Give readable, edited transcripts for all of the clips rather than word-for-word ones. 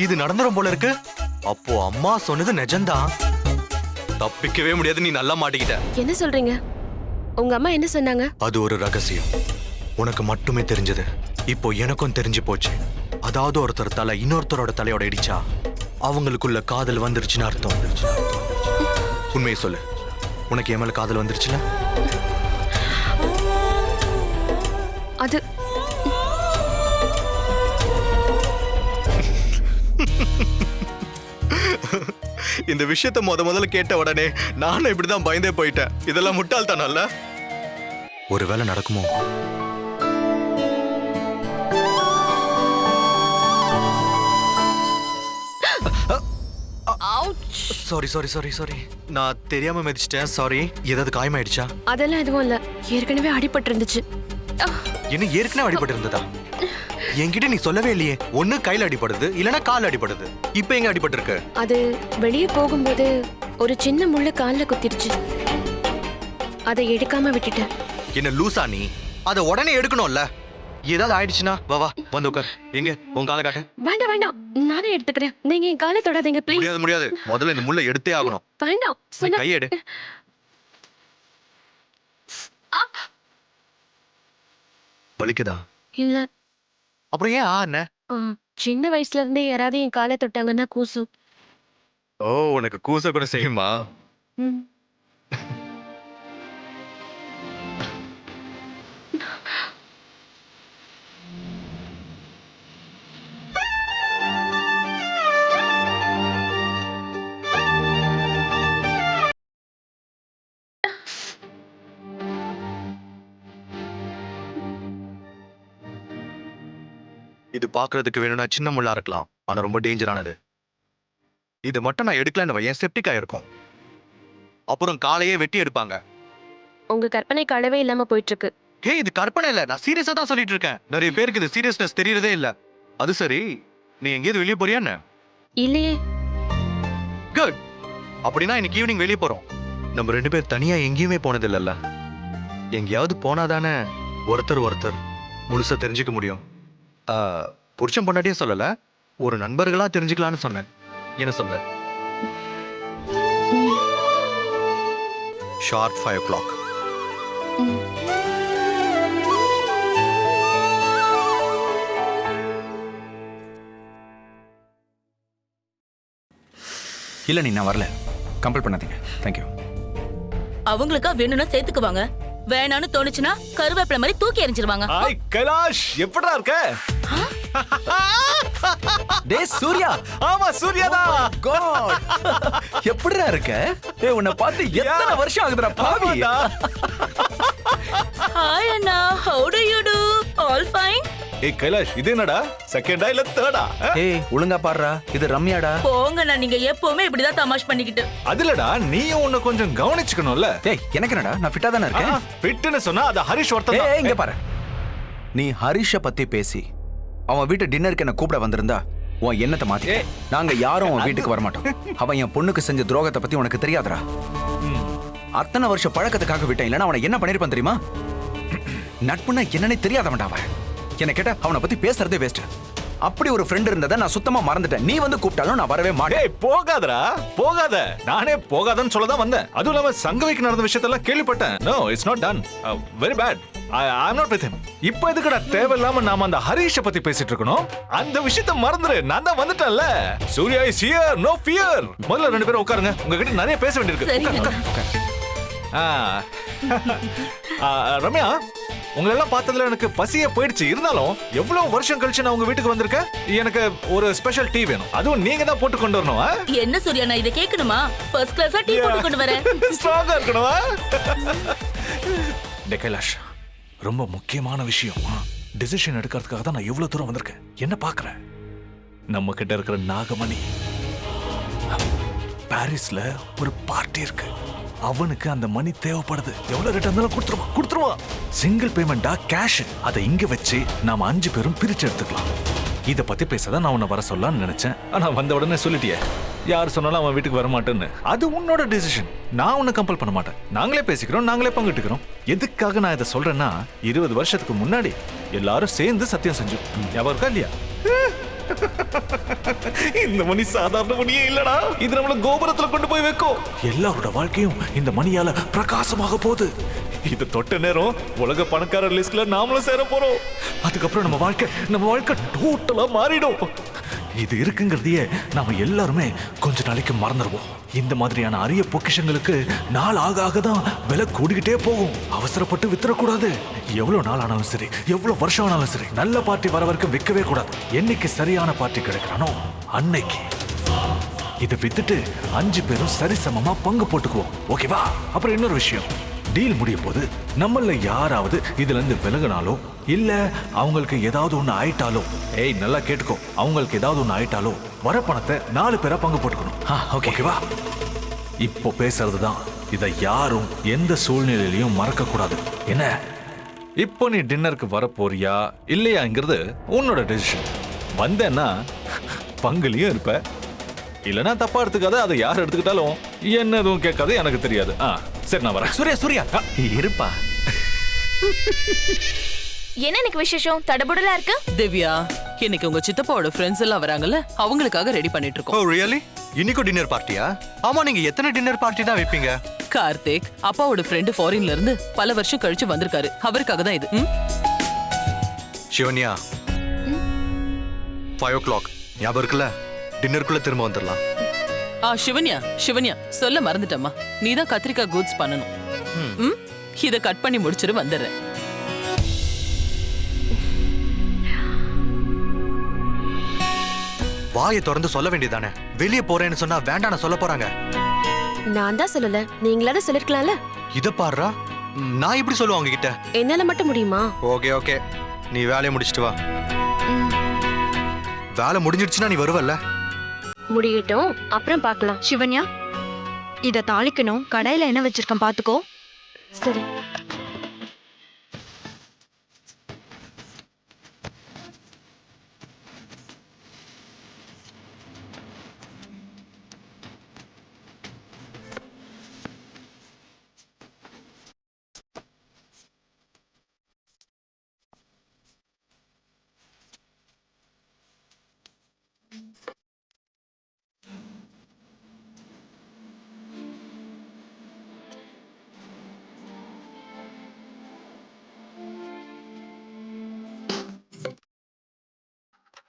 இது நடந்துரும் போல இருக்கு. அப்போ அம்மா சொன்னது நிஜம்தான். தப்பிக்கவே முடியாது. நீ நல்லா மாட்டிக்கிட்ட. என்ன சொல்றீங்க? உங்க அம்மா என்ன சொன்னாங்க? அது ஒரு ரகசியம். உனக்கு மட்டுமே தெரிஞ்சது. இப்போ எனக்கும் தெரிஞ்சு போச்சு. அதாவது ஒருத்தர் தலை இன்னொருத்தரோட தலையோட இடிச்சா அவங்களுக்குள்ள காதல் வந்துருச்சுன்னு அர்த்தம். உண்மையை சொல்லு, உனக்கு என் மேல காதல் வந்துருச்சுல? அது இந்த விஷயத்த முதல்ல கேட்ட உடனே நானும் இப்படிதான் பயந்தே போயிட்டேன். இதெல்லாம் முட்டாள்தானல்ல? ஒருவேளை நடக்குமோ? சாரி சாரி சாரி சாரி, நான் தெரியாம மிதிச்சிட்டேன். சாரி. ஏதாவது காயமாயிடுச்சா? அதெல்லாம் எதுவும் இல்ல, ஏற்கனவே அடிபட்டு இருந்துச்சு. என்ன ஏற்கனவே அடிபட்டு இருந்ததா? என்கிட்ட நீ சொல்லவே இல்லையே. ஒண்ணு கையில அடிபடுது, இல்லனா கால் அடிபடுது. இப்ப எங்க அடிபட்டு இருக்கு? அது வெளியே போகும்போது ஒரு சின்ன முள்ளு கால்ல குத்திடுச்சு. அதை எடுக்காம விட்டுட்டேன். என்ன லூசா நீ? அதை உடனே எடுக்கணும்ல. ஏதாவது ஆயிடுச்சுன்னா வா வா வந்து உட்கார். எங்க உன் காலை காட்டு. வேண்டாம் வேண்டாம், நானே எடுத்துக்கிறேன். நீங்க என் காலை தொடாதீங்க ப்ளீஸ். முடியாது முடியாது. முதல்ல இந்த முள்ளை எடுத்தே ஆகணும். வேண்டாம் சொன்னா கையை எடு. வலிக்குதா? இல்ல. அப்புறம் ஏன் ஆன? சின்ன வயசுல இருந்தே யாராவது என் காலை தொட்டாங்கன்னா கூசும். ஓ, உனக்கு கூச கூட செய்யுமா? இது பாக்குறதுக்கு வேணும்னா சின்ன முள்ளா இருக்கலாம், ஆனா ரொம்ப டேஞ்சரானது. இது மட்டும் நான் எடுக்கலன்னு வையன், செப்டிக் ஆயிருக்கும். அப்புறம் காலையே வெட்டி எடுப்பாங்க. உங்க கற்பனை அளவே இல்லாம போயிட்டு இருக்கு. ஹே, இது கற்பனை இல்ல, நான் சீரியஸா தான் சொல்லிட்டு இருக்கேன். நிறைய பேருக்கு இது சீரியஸ்னஸ் தெரியறதே இல்ல. அது சரி, நீ எங்கேயாவது வெளியே போறியா என்ன? இல்லையே. குட். அப்படின்னா இன்னைக்கு ஈவினிங் வெளியே போறோம். நம்ம ரெண்டு பேர் தனியா எங்கேயுமே போனது இல்லல்ல. எங்கேயாவது போனாதானே ஒருத்தர் முழுசா தெரிஞ்சுக்க முடியும். புருஷன் பொண்டாட்டியே சொல்லல, ஒரு நண்பர்களா தெரிஞ்சுக்கலான்னு சொன்னேன். என்ன சொல்ற? Sharp 5 o'clock. இல்ல நீ நான் வரல. கம்பல் பண்ணாதீங்க. தேங்க்யூ. அவங்களுக்கா வேணும்னா சேர்த்துக்குவாங்க, வேணான்னு தோணுச்சுன்னா கருவேப்பிலை மாதிரி தூக்கி எறிஞ்சிருவாங்க. ஹாய் கைலாஷ், எப்படிடா இருக்க? டேய் சூர்யா. ஆமா சூர்யாடா. காட். எப்படிடா இருக்க? டேய் உன்னை பார்த்து எத்தனை வருஷம் ஆகுதுடா பாவி. Hi Anna, how do you do? All fine? ஏய் கைலாஷ், இது என்னடா? செகண்டா இல்ல தேர்டா? ஏய் ஒழுங்கா பாடுறா, இது ரம்யாடா. போங்கண்ணா, நீங்க எப்பவுமே இப்படிதான் தமாஷ் பண்ணிக்கிட்டு. அதுலடா நீயும் உன்னை கொஞ்சம் கவனிச்சுக்கணும்ல. டேய் எனக்கு என்னடா, நான் ஃபிட்டா தானே இருக்கேன். ஃபிட்னு சொன்னா அது ஹரிஷ் ஒருத்தன் தான். ஏய் இங்க பாரு, நீ ஹரிஷ பத்தி பேசி அவன் வீட்டு டின்னருக்கு என்ன கூப்பிட வந்திருந்தா உன் எண்ணத்தை மாத்தி. நாங்க யாரும் அவன் வீட்டுக்கு வர மாட்டோம். அவன் என் பொண்ணுக்கு செஞ்ச துரோகத்தை பத்தி உனக்கு தெரியாதுடா. அத்தனை வருஷ பழக்கத்துக்காக விட்டேன், இல்லைன்னா அவனை என்ன பண்ணிருப்பான் தெரியுமா? நட்புன்னா என்னன்னே தெரியாதவன்டா அவன். என்ன கேட்டா அவனை பத்தி பேசுறதே வேஸ்ட். அப்படி ஒரு ஃப்ரெண்ட் இருந்ததை நான் சுத்தமா மறந்துட்டேன். நீ வந்து கூப்பிட்டாலும் நான் வரவே மாட்டேன். போகாதடா, போகாத. நானே போகாதன்னு சொல்லதான் வந்தேன். அதுவும் இல்லாம சங்கவிக்கு நடந்த விஷயத்தெல்லாம் கேள்விப்பட்டேன். No, it's not done. Very bad. I am not with him. இப்போ எதுக்குடா தேவையில்லாம நாம அந்த ஹரிஷ பத்தி பேசிட்டு இருக்கணும்? அந்த விஷயத்தை மறந்துரு. நான் தான் வந்துட்டேன்ல. Surya is here, no fear. முதல்ல ரெண்டு பேரும் உட்காருங்க, உங்ககிட்ட நிறைய பேச வேண்டியிருக்கு. ரம்யா, உங்களெல்லாம் பார்த்ததுல எனக்கு பசியே போயிடுச்சு. இருந்தாலும் எவ்வளவு வருஷம் கழிச்சு நான் உங்க வீட்டுக்கு வந்திருக்கேன். எனக்கு ஒரு ஸ்பெஷல் டீ வேணும். அதுவும் நீங்க தான் போட்டு கொண்டு வரணும். என்ன சூர்யா, நான் இதை கேட்கணுமா? ஃபர்ஸ்ட் கிளாஸா டீ போட்டு கொண்டு வரேன். ஸ்ட்ராங்கா இருக்கணுமா? டே கைலாஷ், ரொம்ப முக்கியமான விஷயம். டிசிஷன் எடுக்கிறதுக்காக தான் நான் எவ்வளவு தூரம் வந்திருக்கேன். என்ன பாக்குறேன்? நம்ம கிட்ட இருக்கிற நாகமணி பாரிஸ்ல ஒரு பார்ட்டி இருக்கு. அவனுக்கு அந்த மணி தேவைப்படுது. எவ்வளவு ரேட் இருந்தாலும் கொடுத்துருவான். சிங்கிள் பேமெண்டா கேஷ். அதை இங்க வச்சு நாம 5 பேரும் பிரிச்சு எடுத்துக்கலாம். இத பத்தி பேசதான் நான் உன்னை வர சொல்லலாம்னு நினைச்சேன். ஆனா வந்த உடனே சொல்லிட்டியே. யார் சொன்னாலும் அவன் வீட்டுக்கு வர மாட்டேன்னு. அது உன்னோட டிசிஷன். நான் உன்னை கம்பல் பண்ண மாட்டேன். நாங்களே பேசிக்கிறோம், நாங்களே பங்கிட்டுக்கிறோம். எதுக்காக நான் இதை சொல்றேன்னா 20 வருஷத்துக்கு முன்னாடி எல்லாரும் சேர்ந்து சத்தியம் செஞ்சோம். ஞாபகம் இருக்கா இல்லையா? இந்த மணி சாதாரண மணியே இல்லடா. இது நம்மள கோபுரத்துல கொண்டு போய் வைக்கும். எல்லாரோட வாழ்க்கையும் இந்த மணியால பிரகாசமாக போகுது. இது தொட்ட நேரம் உலக பணக்காரர் லிஸ்ட்ல நாமளும் சேர போறோம். அதுக்கப்புறம் நம்ம வாழ்க்கை டோட்டலா மாறிடும். இது இருக்குங்கிறதையே நாம எல்லாருமே கொஞ்ச நாளைக்கு மறந்துடுவோம். இந்த மாதிரியான அரிய பொக்கிஷங்களுக்கு நாள் ஆக ஆக தான் விலை கூடிக்கிட்டே போகும். அவசரப்பட்டு வித்துறக்கூடாது. எவ்வளவு நாள் ஆனாலும் சரி, எவ்வளவு வருஷம் ஆனாலும் சரி, நல்ல பார்ட்டி வர வரைக்கும் விற்கவே கூடாது. என்னைக்கு சரியான பார்ட்டி கிடைக்கிறானோ அன்னைக்கு இதை வித்துட்டு 5 பேரும் சரிசமமா பங்கு போட்டுக்குவோம். ஓகேவா? அப்புறம் இன்னொரு விஷயம், டீல் முடியும் போது நம்மள யாராவது இதுல இருந்து விலகினாலோ இல்ல அவங்களுக்கு ஏதாவது ஒண்ணு ஆயிட்டாலோ, ஏய் நல்லா கேட்டுக்கோ, அவங்களுக்கு ஏதாவது ஒண்ணு ஆயிட்டாலோ வர பணத்தை 4 பேரா பங்கு போட்டுக்கணும். ஓகேவா? இப்போ பேசுறதுதான். இதை யாரும் எந்த சூழ்நிலையிலையும் மறக்க கூடாது. என்ன? இப்போ நீ டின்னருக்கு வர போறியா இல்லையாங்கிறது உன்னோட டெசிஷன். வந்தேன்னா பங்குலயும் இருப்ப, இல்லனா தப்பா எடுத்துக்காத. அதை யார் எடுத்துக்கிட்டாலும் என்ன எதுவும் கேட்காது, எனக்கு தெரியாது. சரி நான் வரேன். சூர்யா இருப்பா. என்ன எனக்கு விசேஷம் தடபுடலா இருக்கு? திவ்யா, இன்னைக்கு உங்க சித்தப்பாவோட ஃப்ரெண்ட்ஸ் எல்லாம் வராங்கல்ல, அவங்களுக்காக ரெடி பண்ணிட்டு ஓ இருக்கோம். ரியலி? இன்னைக்கும் டின்னர் பார்ட்டியா? ஆமா, நீங்க எத்தனை டின்னர் பார்ட்டி தான் வைப்பீங்க? கார்த்திக் அப்பாவோட ஃப்ரெண்டு ஃபாரின்ல இருந்து பல வருஷம் கழிச்சு வந்திருக்காரு. அவருக்காக தான் இது. சிவன்யா, 5 o'clock ஞாபகம் இருக்குல்ல? டின்னருக்குள்ள திரும்ப வந்துடலாம். சிவன்யா சொல்ல மறந்துட்டம்மா. நீதான் கத்திரிக்காய் கூட்ஸ் பண்ணணும். இத கட் பண்ணி முடிச்சிட்டு வந்துடுறேன். வாயை திறந்து சொல்ல வேண்டியதானே? வெளியே போறேன்னு சொன்னா வேண்டாம் சொல்ல போறாங்க. நான் தான் சொல்லல, நீங்களாவது சொல்லிருக்கலாம்ல. இத பாருடா, நான் இப்படி சொல்லுவேன் அவங்க கிட்ட. என்னால மட்டும் முடியுமா? ஓகே நீ வேலையை முடிச்சிட்டு வா. வேலை முடிஞ்சிடுச்சுன்னா நீ வருவல்ல? முடியட்டும், அப்புறம் பார்க்கலாம். சிவன்யா, இத தாளிக்கணும். கடையில என்ன வச்சிருக்கேன் பாத்துக்கோ. சரி.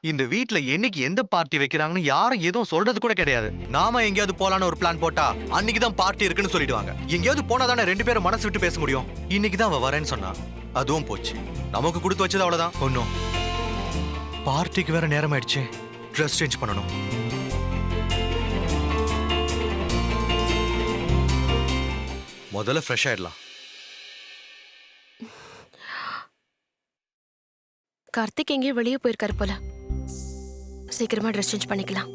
இந்த வீட்ல என்னைக்கு எந்த பார்ட்டி வைக்கிறாங்கன்னு யாரும் எதுவும் சொல்றது கூட கிடையாது. நாம எங்கேயாவது போலான்னு ஒரு பிளான் போட்டா அன்னைக்கு தான் பார்ட்டி இருக்குன்னு சொல்லிடுவாங்க. எங்கேயாவது போனா தானே 2 பேரும் மனசு விட்டு பேச முடியும். இன்னைக்கு தான் அவ வரேன்னு சொன்னா, அதுவும் போச்சு. நமக்கு கொடுத்து வச்சது அவ்வளவுதான். ஒன்னும் பார்ட்டிக்கு வேற நேரம் ஆயிடுச்சு. ட்ரெஸ் சேஞ்ச் பண்ணணும். முதல்ல ஃப்ரெஷ் ஆயிடலாம். கார்த்திக் எங்கேயும் வெளியே போயிருக்காரு போல. சீக்கிரமா ட்ரெஸ் சேஞ்ச் பண்ணிக்கலாம்.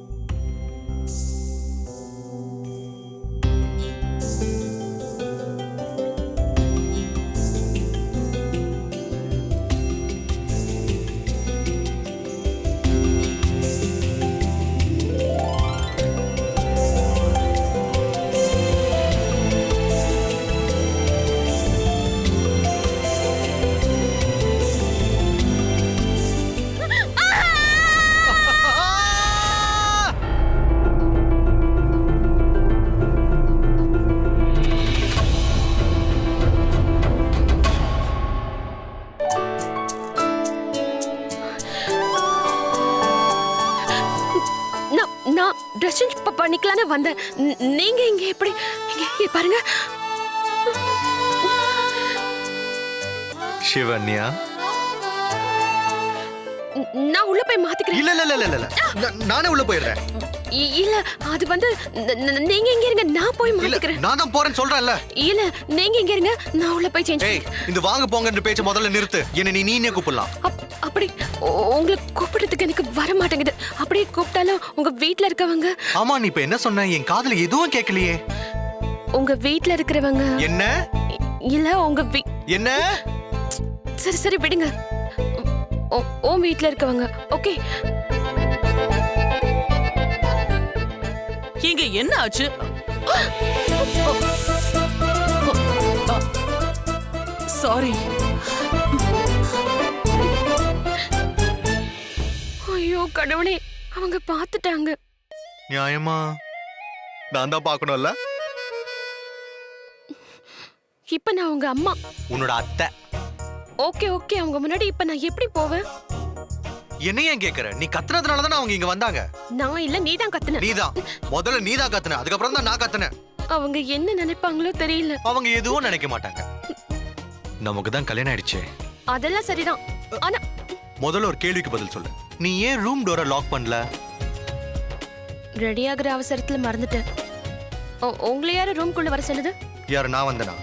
நான் ட்ரெஸ் சேஞ்ச் பண்ணிக்கலான்னு வந்தேன். நீங்க இங்க எப்படி? இங்க பாருங்க. சிவன்யா, நான் உள்ள போய் மாத்திக்கிறேன். இல்ல நானே உள்ள போயிடுறேன். இல்ல அது வந்து நீங்க இங்க இருங்க, நான் போய் இல்ல மாத்திக்கிறேன். நான் தான் போறேன்னு சொல்றேன்ல. இல்ல நீங்க இங்க இருங்க, நான் உள்ள போய் சேஞ்ச் ஏய், இந்த வாங்க போங்கன்ற பேச்ச முதல்ல நிறுத்து. என்ன நீனே கூப்பிடலாம். அப்படி உங்களை கூப்பிடுறதுக்கு எனக்கு வர மாட்டேங்குது. அப்படியே கூப்பிட்டாலும் உங்க வீட்ல இருக்கவங்க. ஆமா, நீ இப்ப என்ன சொன்ன? என் காதுல எதுவும் கேட்கலையே. உங்க வீட்ல இருக்கிறவங்க. என்ன? இல்ல உங்க என்ன? சரி விடுங்க. உன் வீட்ல இருக்கவங்க. ஓகே. இங்க என்ன ஆச்சு? சாரி. ஐயோ கடவுளே, அவங்க பார்த்துட்டாங்க. நியாயமா நான் தான் பார்க்கணும்ல. இப்ப நான் உங்க அம்மா. உன்னோட அத்தை. ஓகே ஓகே, அவங்க முன்னாடி இப்ப நான் எப்படி போவேன்? என்ன ஏன் கேக்குற? நீ கத்துனதுனால தான் அவங்க இங்க வந்தாங்க. நான் இல்ல, நீதான் கத்துன. நீதான் முதல்ல நீதான் கத்துன, அதுக்கப்புறம் தான் நான் கத்துனேன். அவங்க என்ன நினைப்பாங்களோ தெரியல. அவங்க எதுவும் நினைக்க மாட்டாங்க. நமக்கு தான் கல்யாணம் ஆயிடுச்சு. அதெல்லாம் சரிதான். ஆனா முதல்ல ஒரு கேள்விக்கு பதில் சொல்லு. நீ ஏன் ரூம் டோரை லாக் பண்ணல? ரெடி ஆகுற அவசரத்துல மறந்துட்டேன். உங்களை யாரு ரூம்குள்ள வர சொன்னது? யார்? நான் வந்தனா?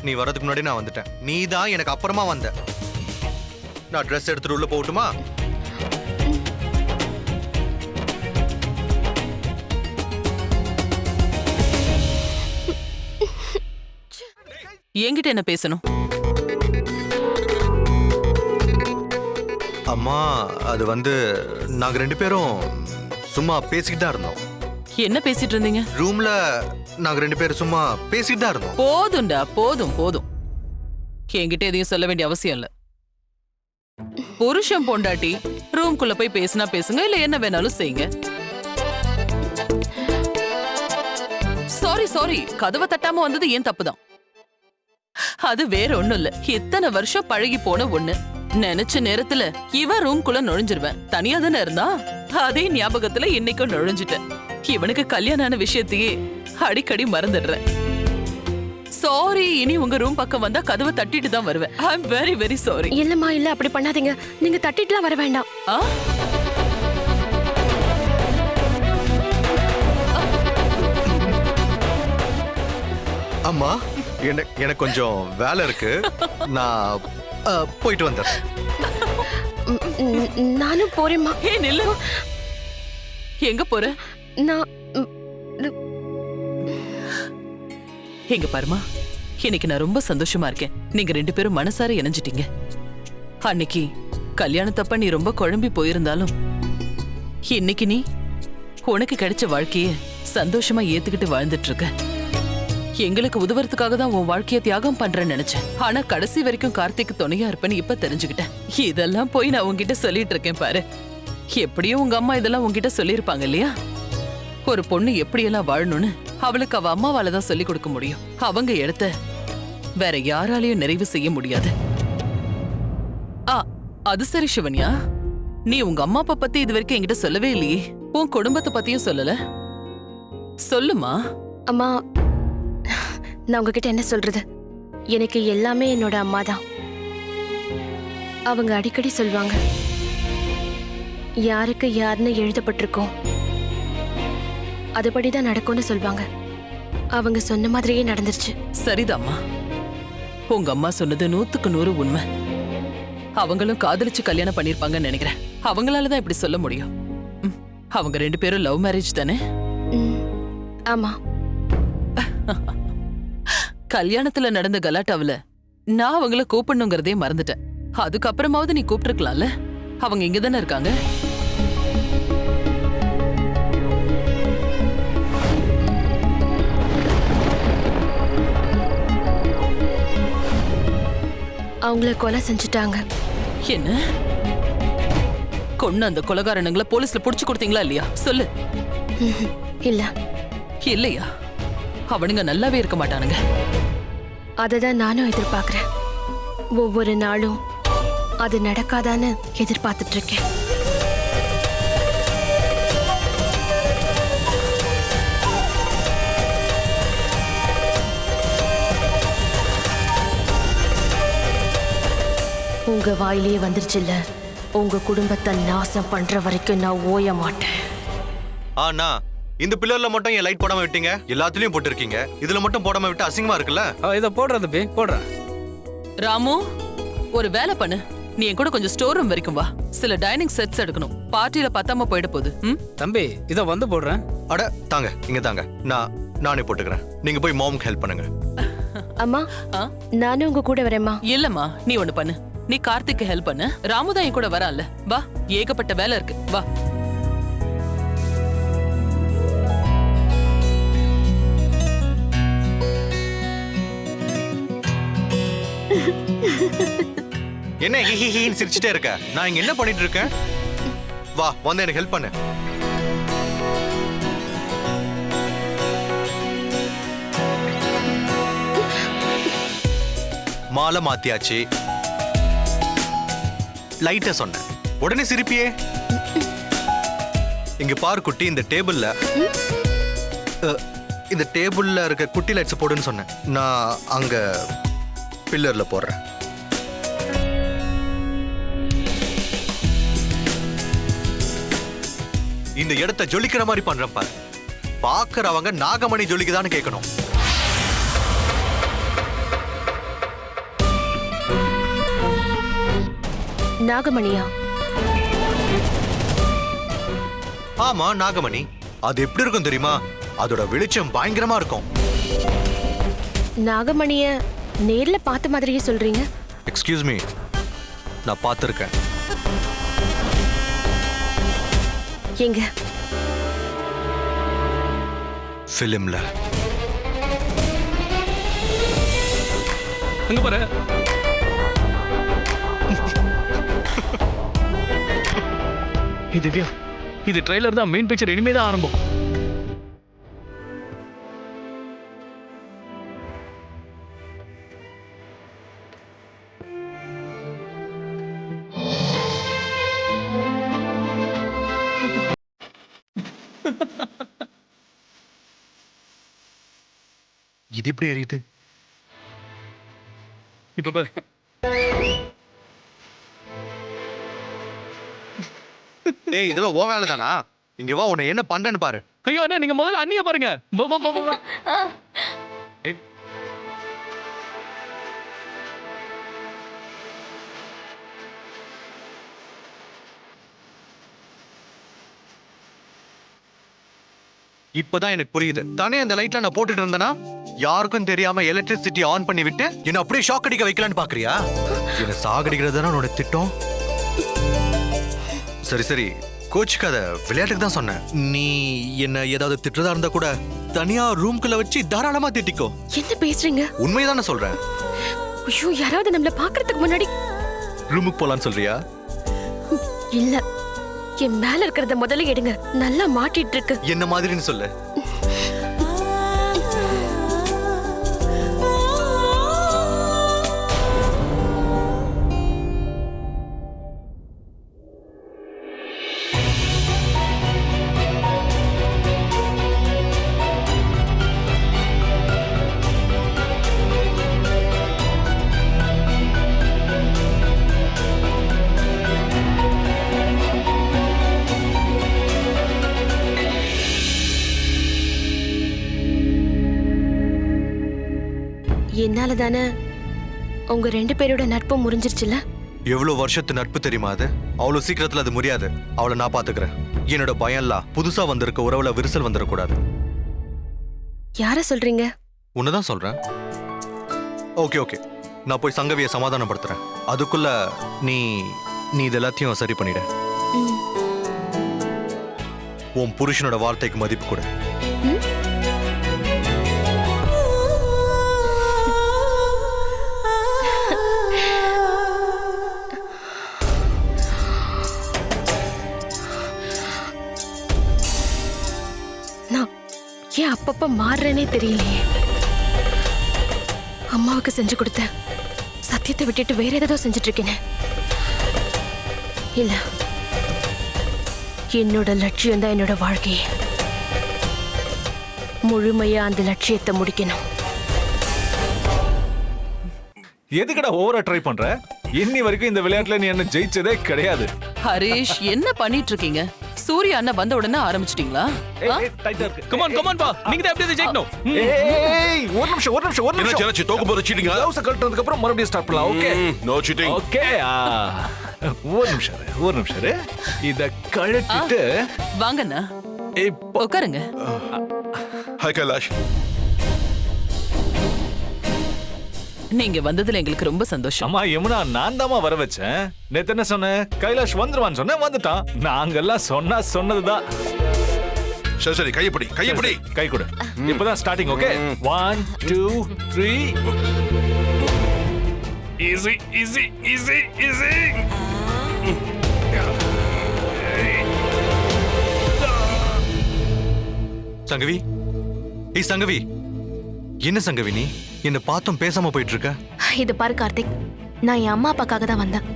நீ வரதுக்கு முன்னாடி நான் வந்துட்டேன். நீ தான் எனக்கு அப்புறமா வந்த. நான் ட்ரெஸ் எடுத்துட்டு உள்ள போகட்டுமா? என்கிட்ட என்ன பேசணும்? அம்மா, அது வந்து நாங்க ரெண்டு பேரும் சும்மா பேசிக்கிட்டு தான் இருந்தோம். என்ன பேசிட்டு இருந்தீங்க? ரூம்ல நாங்க ரெண்டு பேரும் சும்மா பேசிட்டு தான் இருந்தோம். போதும்டா, போதும் போதும். என்கிட்ட எதையும் சொல்ல வேண்டிய அவசியம் இல்ல. புருஷன் பொண்டாட்டி ரூம்குள்ள போய் பேசினா பேசுங்க, இல்ல என்ன வேணாலும் செய்யுங்க. சாரி சாரி, கதவை தட்டாம வந்தது ஏன் தப்புதான். அது வேற ஒண்ணும் இல்ல, இத்தனை வருஷம் பழகி போன ஒண்ணு. நினைச்ச நேரத்துல இவன் ரூம்குள்ள நுழைஞ்சிருவேன். தனியா தானே இருந்தா, அதே ஞாபகத்துல இன்னைக்கும் நுழைஞ்சிட்டேன். இவனுக்கு கல்யாணம் ஆன விஷயத்தையே அடிக்கடி மறந்துடுறேன். சாரி, இனி உங்க ரூம் பக்கம் வந்தா கதவை தட்டிட்டு தான் வருவேன். ஐ அம் வெரி வெரி சாரி. இல்லம்மா, இல்ல அப்படி பண்ணாதீங்க. நீங்க தட்டிட்டுலாம் வர வேண்டாம். ஆ? அம்மா, எனக்கு கொஞ்சம் வேலை இருக்கு. நான் போயிட்டு வந்துடுறேன். நானும் போறேம்மா. ஏ நில்லு. எங்க போற? நான் எங்க பாருமா, இன்னைக்கு நான் ரொம்ப சந்தோஷமா இருக்கேன். நீங்க ரெண்டு பேரும் மனசார இணைஞ்சிட்டீங்க. அன்னைக்கு கல்யாணத்தப்ப நீ ரொம்ப குழம்பி போயிருந்தாலும் இன்னைக்கு நீ உனக்கு கிடைச்ச வாழ்க்கைய சந்தோஷமா ஏத்துக்கிட்டு வாழ்ந்துட்டு இருக்க. எங்களுக்கு உதவுறதுக்காக தான் உன் வாழ்க்கைய தியாகம் பண்றேன்னு நினைச்சேன். ஆனா கடைசி வரைக்கும் கார்த்திக் துணையா இருப்பேன்னு இப்ப தெரிஞ்சுக்கிட்டேன். இதெல்லாம் போய் நான் உன்கிட்ட சொல்லிட்டு இருக்கேன் பாரு. எப்படியும் உங்க அம்மா இதெல்லாம் உன்கிட்ட சொல்லியிருப்பாங்க இல்லையா? ஒரு பொண்ணு எப்படியெல்லாம் வாழணும்னு அவளுக்கு அவ அம்மாவால தான் சொல்லி கொடுக்க முடியும். அவங்க இடத்த வேற யாராலையும் நிறைவு செய்ய முடியாது. அது சரி சிவன்யா, நீ உங்க அம்மா அப்பா பத்தி இது வரைக்கும் என்கிட்ட சொல்லவே இல்லையே. உன் குடும்பத்தை பத்தியும் சொல்லல. சொல்லுமா. அம்மா, நான் உங்ககிட்ட என்ன சொல்றது? எனக்கு எல்லாமே என்னோட அம்மா தான். அவங்க அடிக்கடி சொல்வாங்க, யாருக்கு யாருன்னு எழுதப்பட்டிருக்கோம் அதுபடிதான் நடக்கும்னு சொல்வாங்க. அவங்க சொன்ன மாதிரியே நடந்துருச்சு. சரிதாம்மா, உங்க அம்மா சொன்னது 100க்கு 100 உண்மை. அவங்களும் காதலிச்சு கல்யாணம் பண்ணிருப்பாங்கன்னு நினைக்கிறேன். அவங்களாலதான் இப்படி சொல்ல முடியும். அவங்க ரெண்டு பேரும் லவ் மேரேஜ் தானே? ஆமா. கல்யாணத்துல நடந்த கலாட்டாவில நான் அவங்கள கூப்பிடணுங்கிறதே மறந்துட்டேன். அதுக்கப்புறமாவது நீ கூப்பிட்டுருக்கலாம்ல. அவங்க இங்க தானே இருக்காங்க. அவங்கள கொலை செஞ்சுட்டாங்க. என்ன? கொன்னு அந்த கொலைகாரனுங்களை போலீஸ்ல புடிச்சு கொடுத்தீங்களா இல்லையா? சொல்லு. இல்ல. இல்லையா? அவனுங்க நல்லாவே இருக்க மாட்டானுங்க. அததான் நானும் எதிர்பார்க்கிறேன். ஒவ்வொரு நாளும் அது நடக்காதான்னு எதிர்பார்த்துட்டு இருக்கேன். உங்க வாயிலேயே வந்துருச்சுல்ல, உங்க குடும்பத்தை நாசம் பண்ற வரைக்கும் நான் ஓய மாட்டேன். ஆனா இந்த பில்லர்ல மட்டும் ஏன் லைட் போடாம விட்டீங்க? எல்லாத்துலயும் போட்டுருக்கீங்க, இதுல மட்டும் போடாம விட்டு அசிங்கமா இருக்குல்ல? இத போடுறேன் தம்பி, போடுறேன். ராமு, ஒரு வேலை பண்ணு. நீ என் கூட கொஞ்சம் ஸ்டோர் ரூம் வரைக்கும் வா. சில டைனிங் செட்ஸ் எடுக்கணும். பார்ட்டியில பத்தாம போயிட போகுது. தம்பி, இத வந்து போடுறேன். அட தாங்க, இங்க தாங்க. நானே போட்டுக்கிறேன். நீங்க போய் மாமுக்கு ஹெல்ப் பண்ணுங்க. அம்மா, நானும் உங்க கூட வரேம்மா. இல்லம்மா, நீ ஒண்ணு பண்ணு. நீ கார்த்திக்கு ஹெல்ப் பண்ணு. ராமுதான் என் கூட வரான்ல, வா. ஏகப்பட்ட வேலை இருக்கு, வா. என்ன ஹிஹிஹின்னு சிரிச்சுட்டே இருக்க? நான் இங்க என்ன பண்ணிட்டு இருக்கேன்? வா வந்து எனக்கு ஹெல்ப் பண்ணு. மாலை மாத்தியாச்சு. லைட்டா சொன்னேன், உடனே சிரிப்பியே. இங்க பாரு குட்டி, இந்த டேபிள்ல இருக்க குட்டி லைட்ஸ் போடுன்னு சொன்னேன். நான் அங்க பில்லர்ல போடுறேன். இந்த இடத்தை ஜொலிக்கிற மாதிரி பண்றேன் பாரு. பாக்குறவங்க நாகமணி ஜொலிக்குதான்னு கேட்கணும். நாகமணியா? ஆமா நாகமணி. அது எப்படி இருக்கும் தெரியுமா? அதோட வெளிச்சம் பயங்கரமா இருக்கும். நாகமணிய நேர்ல பார்த்த மாதிரியே சொல்றீங்க. எக்ஸ்கியூஸ் மீ, நான் பார்த்திருக்கேன். எங்க? ஃபிலிம்ல. அங்க பாரு. திவ்யா, இது ட்ரெய்லர் தான், மெயின் பிக்சர் இனிமே தான் ஆரம்பம். இது எப்படி எரியுது? இப்ப பாரு. டேய், இதெல்லாம் ஓ வேலை தானா? இங்க வா, உன்னை என்ன பண்றேன்னு பாரு. ஐயோ அண்ணா, நீங்க முதல்ல அண்ணிய பாருங்க. இப்பதான் எனக்கு புரியுது. தானே அந்த லைட்ல நான் போட்டுட்டு இருந்தேனா, யாருக்கும் தெரியாம எலக்ட்ரிசிட்டி ஆன் பண்ணி விட்டு என்ன அப்படியே ஷாக் அடிக்க வைக்கலான்னு பாக்குறியா? என்ன சாகடிக்கிறது தானே உன்னோட திட்டம்? சரி சரி, கோச்சுக்காத, விளையாட்டுக்கு தான் சொன்னேன். நீ என்ன ஏதாவது திட்டுறதா இருந்தா கூட தனியா ரூம்குள்ள வச்சு தாராளமா திட்டிக்கோ. என்ன பேசுறீங்க? உண்மைதானே சொல்றேன். ஐயோ, யாராவது நம்மள பாக்குறதுக்கு முன்னாடி ரூமுக்கு போலான்னு சொல்றியா? இல்ல, என் மேல இருக்கிறத முதல்ல எடுங்க. நல்லா மாட்டிட்டு இருக்கு. என்ன மாதிரின்னு சொல்லு. என்னால தானே உங்க 2 பேரோட நட்பும் முறிஞ்சிருச்சுல? எவ்வளவு வருஷத்து நட்பு தெரியுமா அது? அவ்வளவு சீக்கிரத்துல அது முடியாது. அவளை நான் பாத்துக்கிறேன். என்னோட பயம்லாம் புதுசா வந்திருக்க உறவுல விரிசல் வந்துடக்கூடாது. யார சொல்றீங்க? உன்னதான் சொல்றேன். ஓகே ஓகே, நான் போய் சங்கவியை சமாதானப்படுத்துறேன். அதுக்குள்ள நீ நீ இது எல்லாத்தையும் சரி பண்ணிட. உன் புருஷனோட வார்த்தைக்கு மதிப்பு கொடு. நான் ஏன் அப்பப்ப மாறுறேனே தெரியலையே. அம்மாவுக்கு செஞ்சு கொடுத்தேன், சத்தியத்தை விட்டுட்டு வேற ஏதோ செஞ்சுட்டு இருக்கேனே. இல்ல, என்னோட லட்சியம் தான் என்னோட வாழ்க்கையே. முழுமையா அந்த லட்சியத்தை முடிக்கணும். எதுக்கடா ஓவரா ட்ரை பண்ற? இன்னி வரைக்கும் இந்த விளையாட்டுல நீ என்ன ஜெயிச்சதே கிடையாது. ஹரிஷ், என்ன பண்ணிட்டு இருக்கீங்க? சூர்யா அண்ணா வந்த உடனே ஆரம்பிச்சிட்டீங்களா? கமான் கமான் பா, நீங்க தான் அப்படியே ஜெயிக்கணும். ஏய், ஒரு நிமிஷம். தோக்கு போற சீட்டிங். கிளவுஸ் கழட்டினதுக்கு அப்புறம் மறுபடியும் ஸ்டார்ட் பண்ணலாம். Okay, no cheating. ஓகே. ஒரு நிமிஷம் இரு. இத கழட்டிட்டு வாங்கண்ணா, இப்போ உட்காருங்க. ஹாய் கைலாஷ். நீங்க வந்ததுல எங்களுக்கு ரொம்ப சந்தோஷம். அம்மா யமுனா, நான் தாமா வர வச்சேன். நேத்து என்ன சொன்னேன்? கைலாஷ் வந்துருவான்னு சொன்னேன், வந்துட்டான். நாங்கெல்லாம் சொன்னதுதான். சரி சரி, கையப்படி கை கொடு. இப்பதான் starting. Okay, 1 2 3. Easy easy easy easy. Sangavi, ஏய் சங்கவி, என்ன சங்கவி நீ என்ன பார்த்தும் பேசாம போயிட்டு இருக்க? இது பாரு கார்த்திக், நான் என் அம்மா அப்பாக்காக தான் வந்தேன்.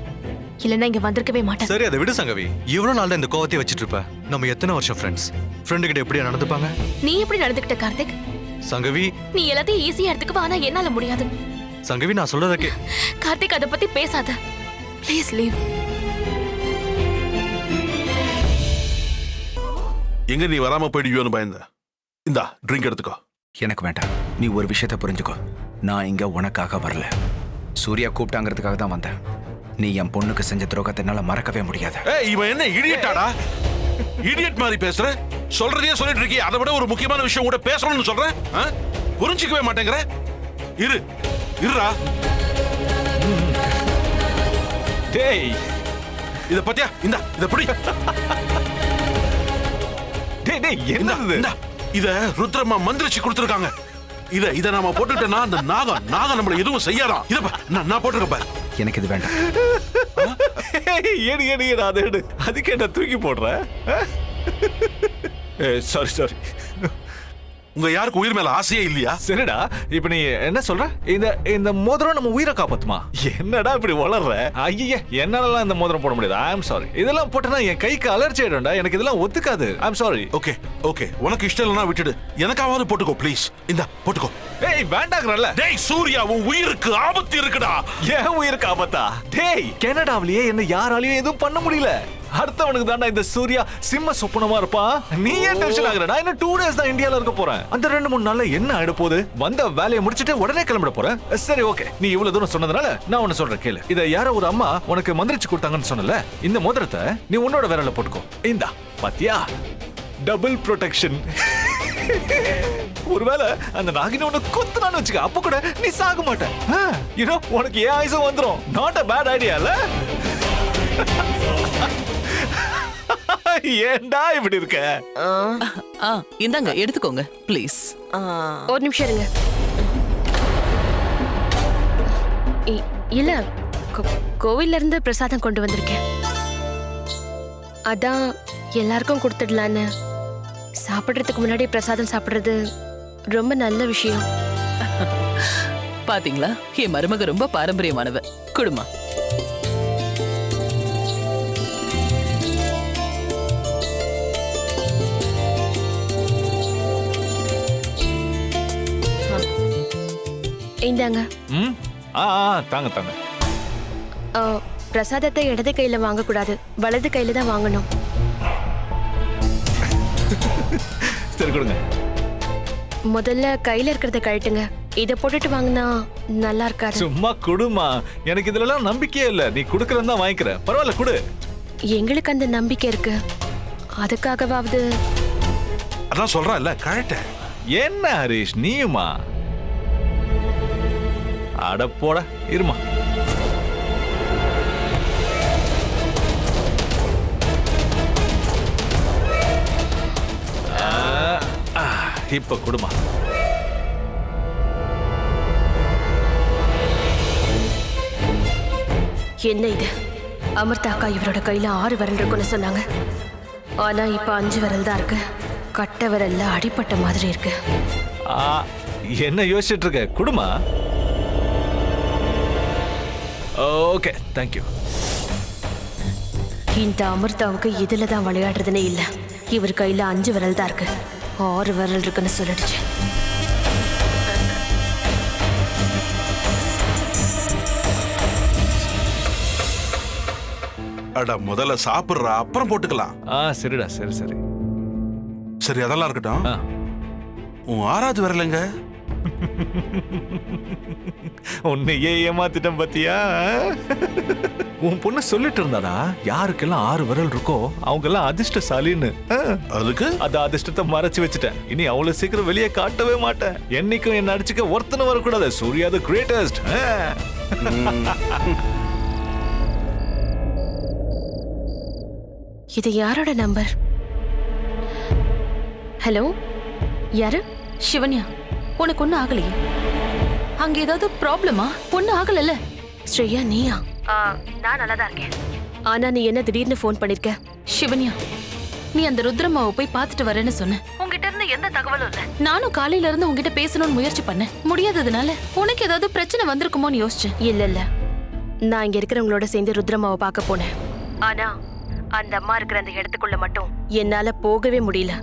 இல்லைன்னா இங்க வந்திருக்கவே மாட்டேன். சரி, அதை விடு சங்கவி. இவ்வளவு நாள் தான் இந்த கோவத்தை வச்சிட்டு இருப்ப. நம்ம எத்தனை வருஷம் ஃப்ரெண்ட்ஸ்? ஃப்ரெண்டு கிட்ட எப்படியா நடந்துப்பாங்க? நீ எப்படி நடந்துக்கிட்ட கார்த்திக்? சங்கவி, நீ எல்லாத்தையும் ஈஸியா எடுத்துக்குவா, ஆனா என்னால முடியாது. சங்கவி நான் சொல்றதே கார்த்திக், அதை பத்தி பேசாத. Please leave. எங்க நீ வராம போயிடுவியோன்னு பயந்த. இந்தா ட்ரிங்க் எடுத்துக்கோ. எனக்கு வேண்டாம். நீ ஒரு விஷயத்த புரிஞ்சுக்கோ. நான் இங்க உனக்காக வரல. சூர்யா கூப்பிட்டாங்கிறதுக்காக தான் வந்தேன். நீ என் பொண்ணுக்கு செஞ்ச துரோகத்தை என்னால மறக்கவே முடியாது. ஏய், இவன் என்ன இடியட்டாடா? இடியட் மாதிரி பேசுற. சொல்றதையே சொல்லிட்டு இருக்கீ. அதை விட ஒரு முக்கியமான விஷயம் கூட பேசணும்னு சொல்றேன். புரிஞ்சிக்கவே மாட்டேங்கிற. இருடா. டேய், இத பத்தியா? இத பிடி. டேய் டேய், என்னது இது? இத ருத்ரம்மா மந்திரிச்சு கொடுத்துருக்காங்க. இத நாம போட்டுட்டேன்னா அந்த நாகம் நம்மள எதுவும் செய்யாதான். இத நான் போட்டுருக்கேன் பாரு. எனக்கு இது வேண்டாம். ஏடி அதை எடு. அதுக்கு என்ன தூக்கி போடுற? சாரி. உங்க யாருக்கு உயிர் மேல ஆசையே இல்லையா? சரிடா, இப்ப நீ என்ன சொல்ற? இந்த மோதிரம் நம்ம உயிரை காப்பாத்துமா? என்னடா இப்படி வளர்ற? ஐய, என்னாலலாம் இந்த மோதிரம் போட முடியாது. ஐ அம் சாரி. இதெல்லாம் போட்டனா என் கைக்கு அலர்ஜி ஆயிடும்டா. எனக்கு இதெல்லாம் ஒத்துக்காது. ஐ அம் சாரி. ஓகே, உனக்கு இஷ்டம் இல்லைன்னா விட்டுடு. எனக்காவது போட்டுக்கோ ப்ளீஸ். இந்தா போட்டுக்கோ. ஏய், வேண்டாங்கறல்ல. டேய் சூர்யா, உன் உயிருக்கு ஆபத்து இருக்குடா. ஏன் உயிருக்கு ஆபத்தா? டேய், கனடாவிலேயே என்ன யாராலையும் எதுவும் பண்ண முடியல. அடுத்தவனுக்கு தாண்டா இந்த சூர்யா சிம்ம சொப்பனமா இருப்பான். நீ ஏன் டென்ஷன் ஆகுற? நான் இன்னும் 2 days தான் இந்தியால இருக்க போறேன். அந்த 2-3 நாள்ல என்ன ஆயிட போகுது? வந்த வேலையை முடிச்சிட்டு உடனே கிளம்பிட போறேன். சரி, ஓகே. நீ இவ்வளவு தூரம் சொன்னதுனால நான் உன்ன சொல்றேன் கேளு. இத யாரோ ஒரு அம்மா உனக்கு மந்திரிச்சு கொடுத்தாங்கன்னு சொன்னல. இந்த மோதிரத்தை நீ உன்னோட விரல்ல போட்டுக்கோ. இந்தா பாத்தியா, டபுள் ப்ரொடெக்ஷன். ஒருவேளை அந்த நாகினி உனக்கு கொத்துனான்னு வச்சுக்க, அப்ப கூட நீ சாக மாட்ட. உனக்கு ஏன் ஆயுசம் வந்துரும். நாட் அ பேட் ஐடியா இல்ல? ஏன்டா இப்படி இருக்க? இந்தாங்க எடுத்துக்கோங்க ப்ளீஸ். ஒரு நிமிஷம் இருங்க. இல்ல, கோவில்ல இருந்து பிரசாதம் கொண்டு வந்திருக்கேன். அதான் எல்லாருக்கும் கொடுத்துடலான்னு. சாப்பிடுறதுக்கு முன்னாடி பிரசாதம் சாப்பிடுறது ரொம்ப நல்ல விஷயம். பாத்தீங்களா, என் மருமக ரொம்ப பாரம்பரியமானவ. குடுமா. இந்தாங்க. தாங்க. பிரசாதத்தை இடது கையில வாங்க கூடாது, வலது கையில தான் வாங்கணும். சரி, கொடுங்க. முதல்ல கையில இருக்கிறத கழட்டுங்க. இத போட்டுட்டு வாங்கினா நல்லா இருக்காது. சும்மா குடுமா. எனக்கு இதுல எல்லாம் நம்பிக்கையே இல்ல. நீ குடுக்கறதா வாங்கிக்கிற. பரவாயில்ல, குடு. எங்களுக்கு அந்த நம்பிக்கை இருக்கு. அதுக்காகவாவது. அதான் சொல்றேன் இல்ல, கழட்ட. என்ன ஹரிஷ், நீயுமா? அட போட, இருமா. இப்ப குடுமா. என்ன இது? அமிர்தா அக்கா இவரோட கையில 6 விரல் இருக்குன்னு சொன்னாங்க. ஆனா இப்ப 5 விரல் தான் இருக்கு. கட்ட விரல்ல அடிப்பட்ட மாதிரி இருக்கு. என்ன யோசிச்சுட்டு இருக்க? குடுமா. Okay, thank you. இந்த அமிர்தாவுக்கு இதுல தான் விளையாடுறதுனே இல்ல. இவர் கையில 5 விரல் தான் இருக்கு. 6 விரல் இருக்குன்னு சொல்லிடுச்சு. அட, முதல்ல சாப்பிடுறா, அப்புறம் போட்டுக்கலாம். சரிடா, சரி. அதெல்லாம் இருக்கட்டும். உன் 6வது விரலங்க? உன்னையே ஏமாத்திட்டம் பாத்தியா? உன் பொண்ணு சொல்லிட்டு இருந்தாடா, யாருக்கெல்லாம் 6 விரல் இருக்கோ அவங்க எல்லாம் அதிர்ஷ்டசாலின்னு. அதுக்கு அந்த அதிர்ஷ்டத்தை மறைச்சு வச்சுட்டேன். இனி அவ்வளவு சீக்கிரம் வெளியே காட்டவே மாட்டேன். என்னைக்கும் என்ன அடிச்சுக்க ஒருத்தன வரக்கூடாது. Surya the greatest. இது யாரோட நம்பர்? ஹலோ, யாரு? சிவன்யா, உனக்கு ஒண்ணு ஆகலையே? அங்க ஏதாவது ப்ராப்ளமா? ஒண்ணு ஆகலல்ல? ஸ்ரேயா நீயா? நான் நல்லா தான் இருக்கேன். ஆனா நீ என்ன திடீர்னு ஃபோன் பண்ணிருக்க? சிவன்யா, நீ அந்த ருத்ரம்மாவை போய் பார்த்துட்டு வரேன்னு சொன்ன. உங்ககிட்ட இருந்து எந்த தகவலும் இல்ல. நானும் காலையில இருந்து உங்ககிட்ட பேசணும்னு முயற்சி பண்ணேன். முடியாததுனால உனக்கு ஏதாவது பிரச்சனை வந்திருக்குமோன்னு யோசிச்சேன். இல்ல நான் இங்க இருக்கிறவங்களோட சேர்ந்து ருத்ரம்மாவை பார்க்க போனேன். ஆனா அந்த அம்மா இருக்கிற அந்த இடத்துக்குள்ள மட்டும் என்னால போகவே முடியல.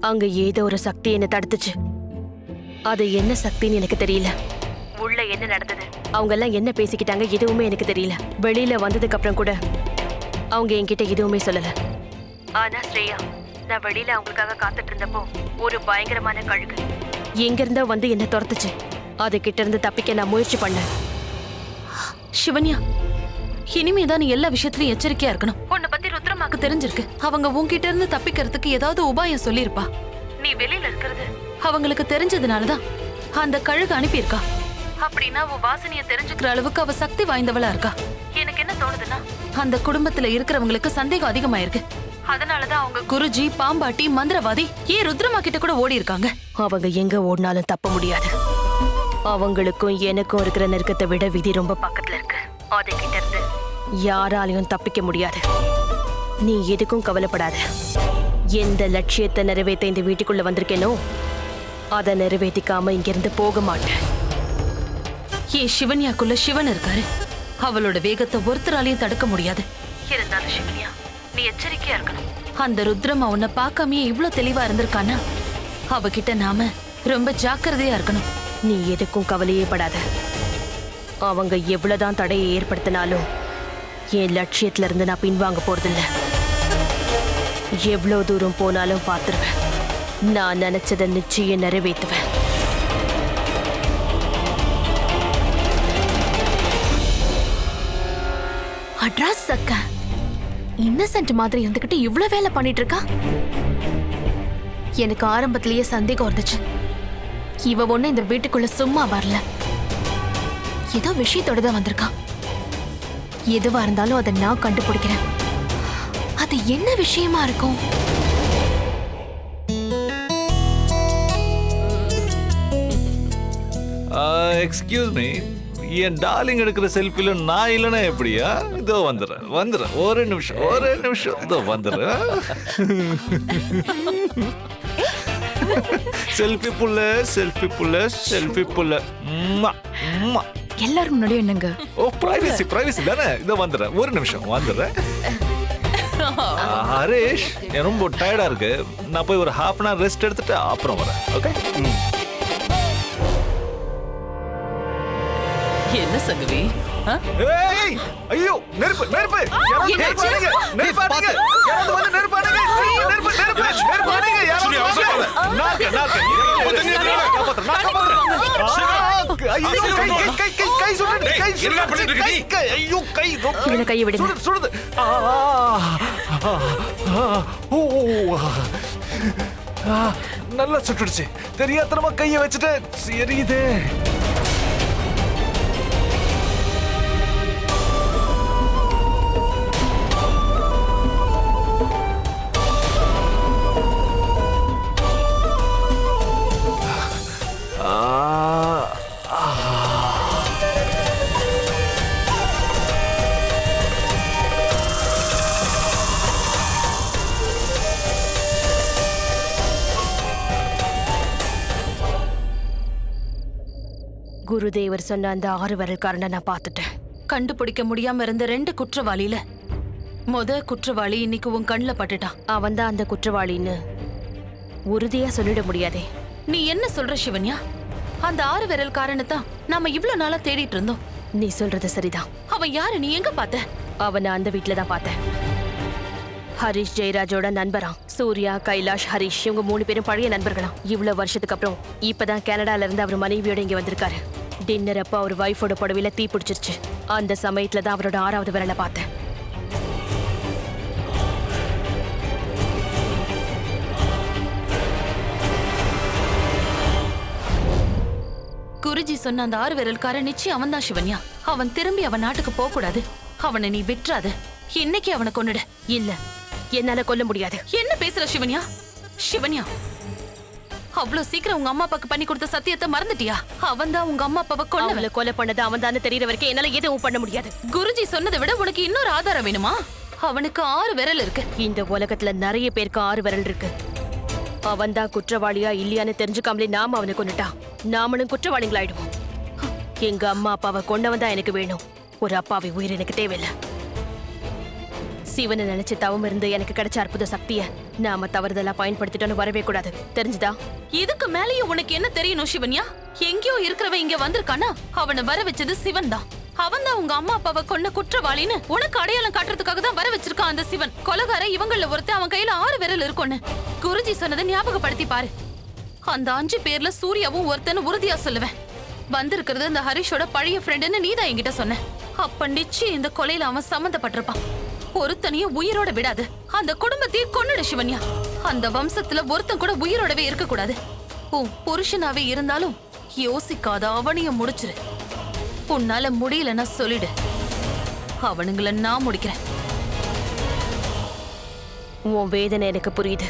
அங்க ஏதோ ஒரு சக்தி என்ன தடுத்துச்சு. அது என்ன சக்தின்னு எனக்கு தெரியல. உள்ள என்ன நடந்தது, அவங்க எல்லாம் என்ன பேசிக்கிட்டாங்க, எதுவுமே எனக்கு தெரியல. வெளியில வந்ததுக்கு அப்புறம் கூட அவங்க என்கிட்ட எதுவுமே சொல்லல. ஆனா ஸ்ரேயா, நான் வெளியில அவங்களுக்காக காத்துட்டு இருந்தப்போ ஒரு பயங்கரமான கழுகு எங்க இருந்தா வந்து என்ன துரத்துச்சு. அது கிட்ட இருந்து தப்பிக்க நான் முயற்சி பண்ணேன். சிவன்யா, இனிமேதான் நீ எல்லா விஷயத்திலும் எச்சரிக்கையா இருக்கணும். உன்னை பத்தி ருத்ரமாக்கு தெரிஞ்சிருக்கு. அவங்க உன்கிட்ட இருந்து தப்பிக்கிறதுக்கு ஏதாவது உபாயம் சொல்லிருப்பா. நீ வெளியில இருக்கிறது அவங்களுக்கு தெரிஞ்சதுனாலதான் அந்த கழுகு அனுப்பியிருக்கா. அப்படின்னா அவ வாசனைய தெரிஞ்சுக்கிற அளவுக்கு அவ சக்தி வாய்ந்தவளா இருக்கா. எனக்கு என்ன தோணுதுன்னா, அந்த குடும்பத்துல இருக்கிறவங்களுக்கு சந்தேகம் அதிகமாயிருக்கு. அதனாலதான் அவங்க குருஜி, பாம்பாட்டி, மந்திரவாதி, ஏன் ருத்ரமா கிட்ட கூட ஓடி இருக்காங்க. அவங்க எங்க ஓடினாலும் தப்ப முடியாது. அவங்களுக்கும் எனக்கும் இருக்கிற நெருக்கத்தை விட விதி ரொம்ப பக்கத்துல இருக்கு. அது கிட்ட இருந்து யாராலையும் தப்பிக்க முடியாது. நீ எதுக்கும் கவலைப்படாத. எந்த லட்சியத்தை நிறைவேற்ற இந்த வீட்டுக்குள்ள வந்திருக்கேனோ அதை நிறைவேற்றிக்காம இங்கிருந்து போக மாட்டேன். ஏன் சிவன்யாக்குள்ள சிவன் இருக்காரு. அவளோட வேகத்தை ஒருத்தராலையும் தடுக்க முடியாது. இருந்தாலும் சிவன்யா, நீ எச்சரிக்கையா இருக்கணும். அந்த ருத்ரமா உன்னை பார்க்காமயே இவ்வளவு தெளிவா இருந்திருக்கானா, அவகிட்ட நாம ரொம்ப ஜாக்கிரதையா இருக்கணும். நீ எதுக்கும் கவலையே படாத. அவங்க எவ்வளவுதான் தடையை ஏற்படுத்தினாலும் என் லட்சியத்துல இருந்து நான் பின்வாங்க போறதில்ல. எவ்வளவு தூரம் போனாலும் பார்த்துருவேன். நான் நினைச்சதை நிச்சயம் நிறைவேற்றுவேன். அட்ராஸ் அக்கா இன்னசென்ட் மாதிரி இருந்துகிட்டு இவ்ளோ வேலை பண்ணிட்டு இருக்கா. எனக்கு ஆரம்பத்திலேயே சந்தேகம் இருந்துச்சு. இவ ஒண்ணு இந்த வீட்டுக்குள்ள சும்மா வரல, ஏதோ விஷயத்தோட தான் வந்திருக்கான். எதுவா இருந்தாலும் அதை நான் கண்டுபிடிக்கிறேன். அது என்ன விஷயமா இருக்கும்? எக்ஸ்கியூஸ் மீ, என் டார்லிங் எடுக்கிற செல்ஃபில நான் இல்லைன்னா எப்படியா? இதோ வந்துடுறேன். ஒரு நிமிஷம் இதோ வந்துடுறேன். செல்ஃபி புள்ள. எல்லாரும் முன்னாடியும் என்னங்க? ஓ, பிரைவசி தானே. இதோ வந்துடுறேன். ஒரு நிமிஷம் வந்துடுறேன். ஹரேஷ், எனக்கு ரொம்ப டயர்டா இருக்கு. நான் போய் ஒரு half an hour ரெஸ்ட் எடுத்துட்டு அப்புறம் வரேன். ஓகே? என்ன சங்கவி? ஏய், ஐயோ, நெருப்பு. யாராவது நெருப்பு அடிங்க. யாராவது வந்து நெருப்பு அடிங்க. சூர்யா, அவசரப்படாத. நான் கை சுடுது. என்ன பண்ணிட்டு இருக்க நீ? ஐயோ, கை இதுல கையை விடுங்க. சுடுது. நல்லா சுட்டுடுச்சு. தெரியாதனமா கையை வச்சுட்டு எரியுது. குருதேவர் சொன்ன அந்த 6 விரல்காரனை நான் பார்த்துட்டேன். கண்டுபிடிக்க முடியாம இருந்த 2 குற்றவாளியில குற்றவாளி இன்னைக்கு உன் கண்ணுல பட்டுட்டான். அவன் தான் அந்த குற்றவாளின்னு உறுதியா சொல்லிட முடியாதே. நீ என்ன சொல்ற சிவன்யா? அந்த 6 விரல் காரணத்தான் நாம இவ்ளோ நாளா தேடிட்டு இருந்தோம். நீ சொல்றது சரிதான். அவன் யாரு? நீ எங்க பார்த்த? அவனை அந்த வீட்டுல தான் பார்த்தேன். ஹரிஷ் ஜெயராஜோட நண்பராம். சூர்யா, கைலாஷ், ஹரிஷ் இவங்க 3 பேரும் பழைய நண்பர்களாம். இவ்வளவு வருஷத்துக்கு அப்புறம் இப்பதான் கனடால இருந்து அவர் மனைவியோட இங்க வந்திருக்காரு. டின்னர் அப்ப அவர் வைஃபோட புடவையில தீ பிடிச்சிருச்சு. அந்த சமயத்துல தான் அவரோட 6வது விரலை பார்த்தேன். குருஜி சொன்ன அந்த 6 விரல்காரன் நிச்சயம் அவன் தான் சிவன்யா. அவன் திரும்பி அவன் நாட்டுக்கு போக கூடாது. அவனை நீ விட்டுறாத. இன்னைக்கு அவனை கொன்னுட. இல்ல, என்னால கொல்ல முடியாது. என்ன பேசுற சிவன்யா? அவ்வளவு சீக்கிரம் உங்க அம்மா அப்பாக்கு பண்ணி கொடுத்த சத்தியத்தை மறந்துட்டியா? அவன்தான் உங்க அம்மா அப்பாவை கொல்ல அவளை கொலை பண்ணது அவன் தானே தெரியற வரைக்கும் என்னால எதுவும் பண்ண முடியாது. குருஜி சொன்னதை விட உனக்கு இன்னொரு ஆதாரம் வேணுமா? அவனுக்கு 6 விரல் இருக்கு. இந்த உலகத்துல நிறைய பேருக்கு 6 விரல் இருக்கு. அவன் தான் குற்றவாளியா இல்லையான்னு தெரிஞ்சுக்காமலே நாம அவனை கொன்னுட்டான். நாமளும் குற்றவாளிகளாயிடுவோம். எங்க அம்மா அப்பாவை கொண்டவன் தான் எனக்கு வேணும். ஒரு அப்பாவி உயிர் எனக்கு தேவையில்லை. சிவனை நினைச்சு தவம் இருந்து எனக்கு கிடைச்ச அற்புத சக்திய நாம தவறுதலா பயன்படுத்திட்டோன்னு வரவே கூடாது. தெரிஞ்சுதா? இதுக்கு மேலேயும் உனக்கு என்ன தெரியணும் சிவன்யா? எங்கேயோ இருக்கிறவன் இங்க வந்திருக்கானா? அவனை வர வச்சது சிவன் தான். அவன் தான் உங்க அம்மா அப்பாவை கொன்ன குற்றவாளின்னு உனக்கு அடையாளம் காட்டுறதுக்காக தான் வர வச்சிருக்கான் அந்த சிவன். கொலகார இவங்கள ஒருத்தன் அவன் கையில 6 விரல் இருக்கும்னு குருஜி சொன்னதை ஞாபகப்படுத்தி பாரு. அந்த 5 பேர்ல சூர்யாவும் ஒருத்தன்னு உறுதியா சொல்லுவேன். வந்திருக்கிறது அந்த ஹரிஷோட பழைய ஃப்ரெண்டுன்னு நீதான் என்கிட்ட சொன்ன. அப்ப நிச்சயம் இந்த கொலையில அவன் சம்மந்தப்பட்டிருப்பான். ஒருத்தனையும் உயிரோட விடாது. அந்த குடும்பத்தையே கொன்னுடு சிவன்யா. அந்த வம்சத்துல ஒருத்தன் கூட உயிரோடவே இருக்க கூடாது. உன் புருஷனாவே இருந்தாலும் யோசிக்காத அவனையும் முடிச்சிரு. உன்னால முடியலன்னா சொல்லிடு. அவனுங்களை நான் முடிக்கிறேன். உன் வேதனை எனக்கு புரியுது.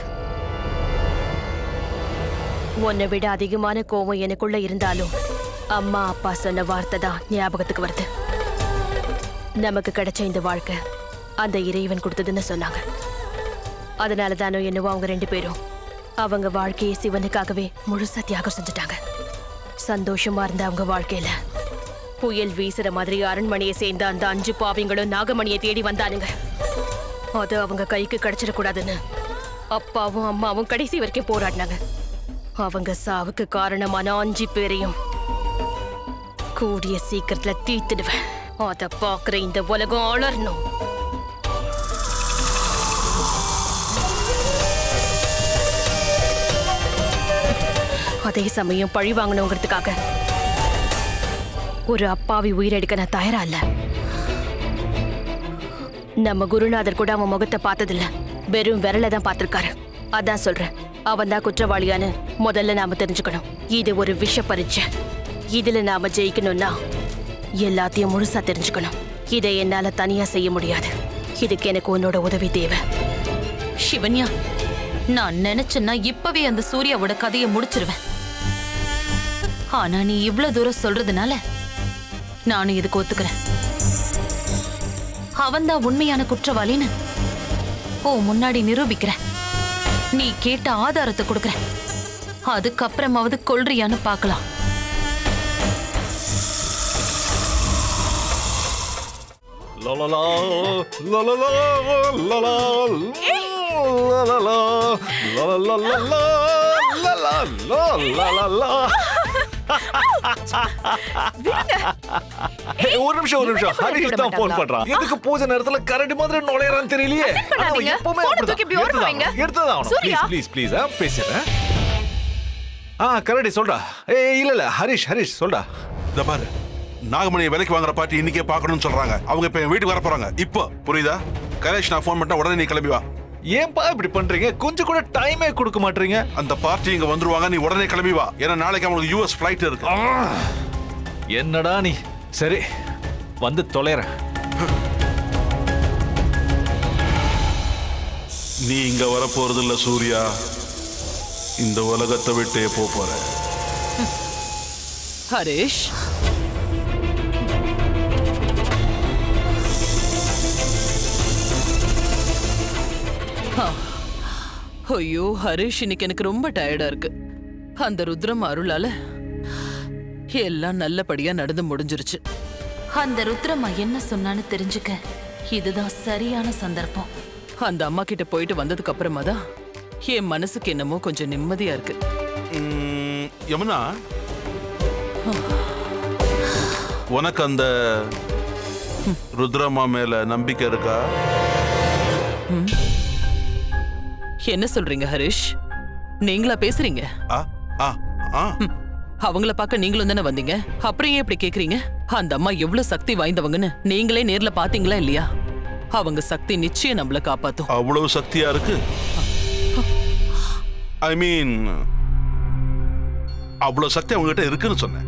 உன்னை விட அதிகமான கோபம் எனக்குள்ள இருந்தாலும் அம்மா அப்பா சொன்ன வார்த்தை தான் ஞாபகத்துக்கு வருது. நமக்கு கிடைச்ச இந்த வாழ்க்கை அந்த இறைவன் கொடுத்ததுன்னு சொன்னாங்க. அதனால தானோ என்னவோ அவங்க 2 பேரும் அவங்க வாழ்க்கையை சிவனுக்காகவே முழுசா தியாகம் செஞ்சுட்டாங்க. சந்தோஷமா இருந்த அவங்க வாழ்க்கையில புயல் வீசுற மாதிரி அரண்மனையை சேர்ந்த அந்த 5 பாவிங்களும் நாகமணியை தேடி வந்தானுங்க. அது அவங்க கைக்கு கிடைச்சிடக்கூடாதுன்னு அப்பாவும் அம்மாவும் கடைசி வரைக்கும் போராடினாங்க. அவங்க சாவுக்கு காரணமான 5 பேரையும் கூடிய சீக்கிரத்துல தீர்த்துடுவேன். அத பாக்குற இந்த உலகம் அலறணும். அதே சமயம் பழி வாங்கணுங்கிறதுக்காக ஒரு அப்பாவி உயிரெடுக்க நான் தயாரா இல்ல. நம்ம குருநாதர் கூட அவன் முகத்தை பார்த்ததில்ல, வெறும் விரலை தான் பார்த்திருக்காரு. அதான் சொல்றேன், அவன் தான் குற்றவாளியான்னு முதல்ல நாம தெரிஞ்சுக்கணும். இது ஒரு விஷ பரீட்சை. இதுல நாம ஜெயிக்கணும்னா எல்லாத்தையும் முழுசா தெரிஞ்சுக்கணும். இதை என்னால தனியா செய்ய முடியாது. இதுக்கு எனக்கு உன்னோட உதவி தேவை. சிவன்யா, நான் நினைச்சேன்னா இப்பவே அந்த சூர்யாவோட கதையை முடிச்சிருவேன். ஆனா நீ இவ்வளவு தூரம் சொல்றதுனால நானும் இதுக்கு ஒத்துக்கிறேன். அவன்தான் உண்மையான குற்றவாளின்னு முன்னாடி நிரூபிக்கிறேன். நீ கேட்ட ஆதாரத்தை கொடுக்கறேன். அதுக்கப்புறமாவது கொல்றியான்னு பார்க்கலாம். ஒரு நிமிஷம் ஹரிஷ் தான் போன் பண்றான். எதுக்கு பூஜை நேரத்துல கரடி மாதிரி நுழையறான்னு தெரியலையே. ப்ளீஸ் பேசுறேன். கரடி சொல்றா. இல்ல ஹரிஷ் சொல்றா. இந்த பாரு, நாகமணியை விலைக்கு வாங்குற பார்ட்டி இன்னைக்கே பார்க்கணும்னு சொல்றாங்க. அவங்க இப்ப என் வீட்டுக்கு வர போறாங்க. இப்போ புரியுதா? கைலாஷ், நான் போன் பண்ணா உடனே நீ கிளம்பி வா. ஏன்பா இப்படி பண்றீங்க? கொஞ்சம் கூட டைமே கொடுக்க மாட்டீங்க. அந்த பார்ட்டி இங்க வந்துருவாங்க, நீ உடனே கிளம்பி வா. ஏன்னா நாளைக்கு அவங்களுக்கு யூஎஸ் ஃபிளைட் இருக்கு. என்னடா நீ? சரி, வந்து தொலைறேன். நீ இங்க வர போறது இல்ல சூர்யா. இந்த உலகத்தை விட்டே போற. ஹரிஷ், ஐயோ ஹரிஷ், இன்னைக்கு எனக்கு ரொம்ப டயர்டா இருக்கு. அந்த ருத்ரம் அருளால எல்லாம் நல்லபடியா நடந்து முடிஞ்சிருச்சு. அந்த ருத்ரம்மா என்ன சொன்னான்னு தெரிஞ்சுக்க இதுதான் சரியான சந்தர்ப்பம். அந்த அம்மா கிட்ட போயிட்டு வந்ததுக்கு அப்புறமா தான் என் மனசுக்கு என்னமோ கொஞ்சம் நிம்மதியா இருக்கு. யமுனா, உனக்கு அந்த ருத்ரம்மா மேல நம்பிக்கை இருக்கா? என்ன சொல்றீங்க ஹரிஷ்? நீங்களா பேசுறீங்க? அவங்கள பார்க்க நீங்களும் தானே வந்தீங்க, அப்புறம் ஏன் இப்படி கேக்குறீங்க? அந்த அம்மா எவ்வளவு சக்தி வாய்ந்தவங்கன்னு நீங்களே நேர்ல பாத்தீங்களா இல்லையா? அவங்க சக்தி நிச்சயம் நம்மள காப்பாத்தும். அவ்வளவு சக்தியா இருக்கு? ஐ மீன், அவ்வளவு சக்தி அவங்க கிட்ட இருக்குன்னு சொன்னேன்.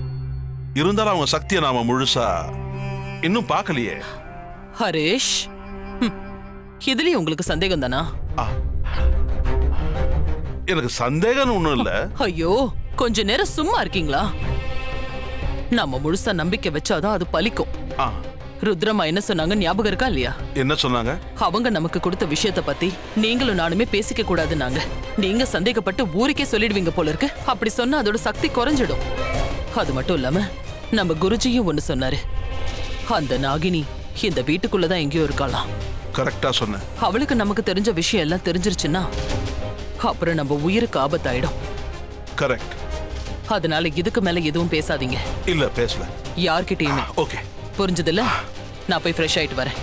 இருந்தாலும் அவங்க சக்தியை நாம முழுசா இன்னும் பார்க்கலையே. ஹரிஷ், இதுலயும் உங்களுக்கு சந்தேகம் தானா? எனக்கு சந்தேகம் ஒண்ணும் இல்ல. ஐயோ கொஞ்ச நேரம் சும்மா இருக்கீங்களா? நம்ம முழுசா நம்பிக்கை வச்சாதான் அது பலிக்கும். ஆ, ருத்ரமா என்ன சொன்னாங்க ஞாபகம் இருக்கா இல்லையா? என்ன சொன்னாங்க? அவங்க நமக்கு கொடுத்த விஷயத்த பத்தி நீங்களும் நானுமே பேசிக்க கூடாதுன்னாங்க. நீங்க சந்தேகப்பட்டு ஊருக்கே சொல்லிடுவீங்க போல இருக்கு. அப்படி சொன்னா அதோட சக்தி குறைஞ்சிடும். அது மட்டும் இல்லாம நம்ம குருஜியும் ஒண்ணு சொன்னாரு. அந்த நாகினி இந்த வீட்டுக்குள்ளதான் எங்கேயோ இருக்காளாம். கரெக்டா சொன்ன. அவளுக்கு நமக்கு தெரிஞ்ச விஷயம் எல்லாம் தெரிஞ்சிருச்சுன்னா அப்புறம் நம்ம உயிருக்கு ஆபத்தாயிடும். கரெக்ட். அதனால இதுக்கு மேல எதுவும் பேசாதீங்க. இல்ல பேசல. யார்கிட்டயுமே. ஓகே. புரிஞ்சதில்ல? நான் போய் ஃப்ரெஷ் ஆயிட்டு வரேன்.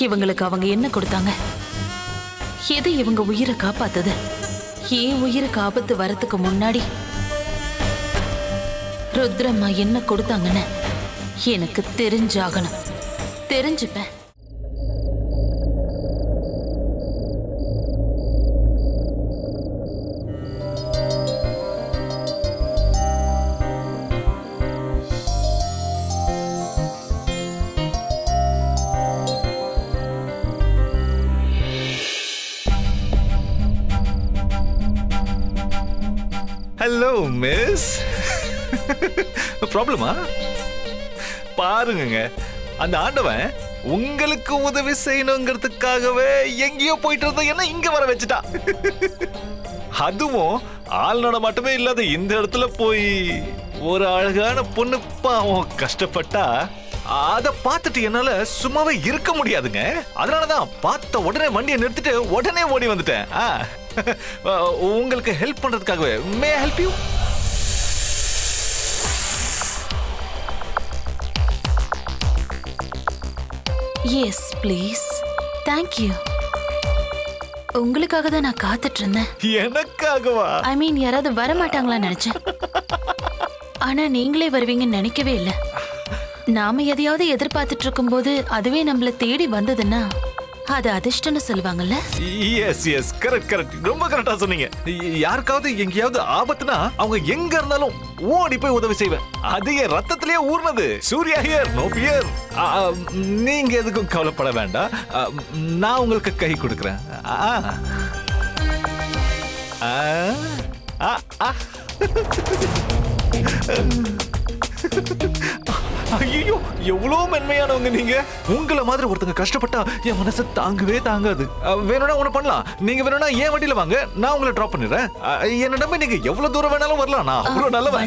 இவங்களுக்கு அவங்க என்ன கொடுத்தாங்க? எது இவங்க உயிரை காப்பாத்தது? ஏன் உயிருக்கு ஆபத்து வரதுக்கு முன்னாடி ருத்ரம்மா என்ன கொடுத்தாங்கன்னு எனக்கு தெரிஞ்சாகணும். தெரிஞ்சுப்பேன். Hello miss. ப்ராப்ளமா? பாருங்க, அந்த ஆண்டவன் உங்களுக்கு உதவி செய்யணுங்கிறதுக்காகவே எங்கேயோ போயிட்டு இருந்த என்ன இங்க வர வச்சுட்டா. அதுவும் ஆள் நடமாட்டமே இல்லாத இந்த இடத்துல போய் ஒரு அழகான பொண்ணு பாவம் கஷ்டப்பட்டா அத பார்த்துட்டு என்னால சும்மாவே இருக்க முடியாதுங்க. அதனாலதான் பார்த்த உடனே வண்டியை நிறுத்திட்டு உடனே ஓடி வந்துட்டேன். உங்களுக்கு ஹெல்ப் பண்றதுக்காகவே. May help you? Yes please. Thank you. உங்களுக்காக தான் நான் காத்துட்டு இருந்தேன். எனக்காகவா? ஐ மீன் யாராவது வர மாட்டாங்களான்னு நினைச்சேன். ஆனா நீங்களே வருவீங்கன்னு நினைக்கவே இல்லை. நாம எதையாவது எதிர்பார்த்துட்டு இருக்கும்போது அதுவே நம்மள தேடி வந்ததுன்னா அது அதிர்ஷ்டம்னு சொல்லுவாங்கல்ல. எஸ் எஸ், கரெக்ட் கரெக்ட், ரொம்ப கரெக்டா சொன்னீங்க. யாருக்காவது எங்கேயாவது ஆபத்துனா அவங்க எங்க இருந்தாலும் ஓடி போய் உதவி செய்வேன். அது என் ரத்தத்திலேயே ஊர்னது. Surya here, no fear. நீங்க எதுக்கும் கவலைப்பட வேண்டாம். நான் உங்களுக்கு கை கொடுக்கிறேன். ஐயோ, எவ்வளவு மென்மையானவங்க நீங்க. உங்களை மாதிரி ஒருத்தங்க கஷ்டப்பட்டா என் மனசு தாங்கவே தாங்காது. வேணும்னா ஒண்ணு பண்ணலாம். நீங்க வேணும்னா ஏன் வண்டியில வாங்க, நான் உங்களை டிராப் பண்ணிடுறேன். என்ன நம்பி நீங்க எவ்வளவு தூரம் வேணாலும் வரலாம். நான் அவ்வளவு நல்லவன்.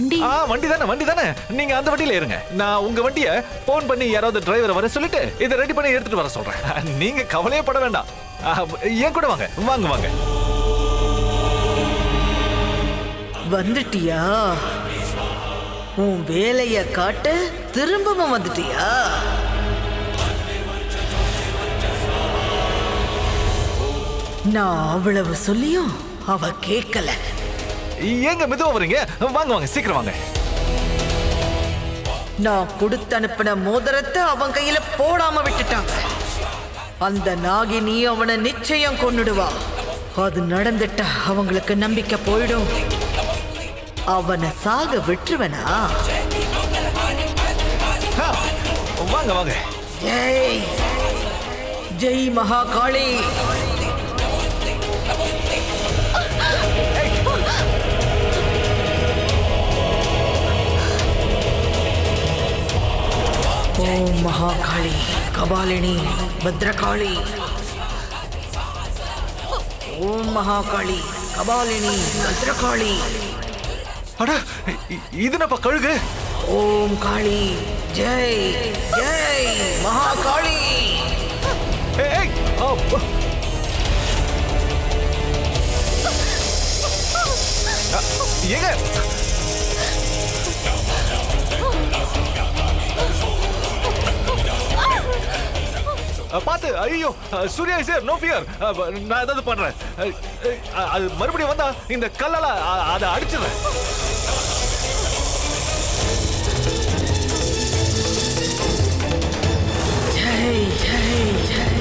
வண்டி தானே, வண்டி தானே. நீங்க அந்த வண்டியில இருங்க. நான் உங்க வண்டியை போன் பண்ணி யாராவது டிரைவரை வர சொல்லிட்டு இதை ரெடி பண்ணி எடுத்துட்டு வர சொல்றேன். நீங்க கவலையே பட வேண்டாம். ஏன் கூட வாங்க வாங்க வாங்க. வந்துட்டியா? உன் வேலைய காட்ட திரும்பவும் வந்துட்டியா? நான் அவ்வளவு சொல்லியும் அவ கேட்கல. ஏங்க மெதுவா வரீங்க? வாங்க வாங்க, சீக்கிரம் வாங்க. நான் கொடுத்து அனுப்பின மோதிரத்தை அவன் கையில போடாம விட்டுட்டாங்க. அந்த நாகினி அவனை நிச்சயம் கொன்னுடுவா. அது நடந்துட்டா அவங்களுக்கு நம்பிக்கை போயிடும். அவனை சாக விட்டுருவனா? வாங்க வாங்க. ஜெய் ஜெய் மகாகாளி. ஓம் மகாகாளி, கபாலினி, பத்ரகாளி. ஓம் மகாகாளி, கபாலினி, பத்ரகாளி. அட, இது என்னப்பா கழுகு? ஓம் காளி, ஜெய் ஜெய் மகாகாளி. ஏய், ஏங்க பாத்து. ஐயோ, சூர்யா சார், நோ ஃபியர். நான் ஏதாவது பண்றேன். அது மறுபடியும் வந்தா இந்த கல்லால அதை அடிச்சிடுறேன். ஜெய் ஜெய் ஜெய்.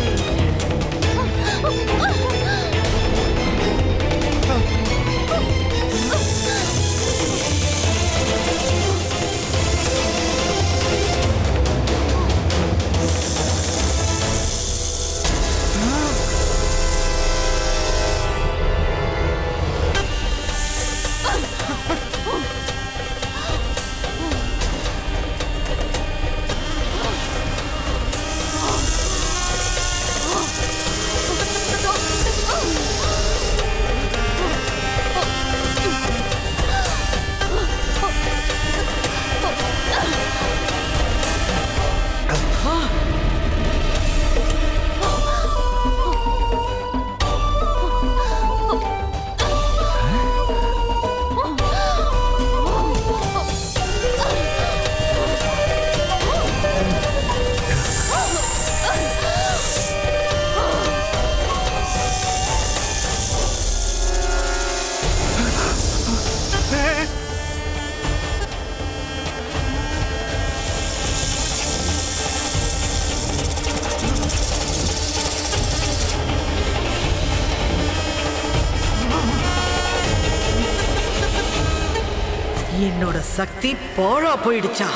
என்னோட சக்தி பாழா போயிடுச்சா?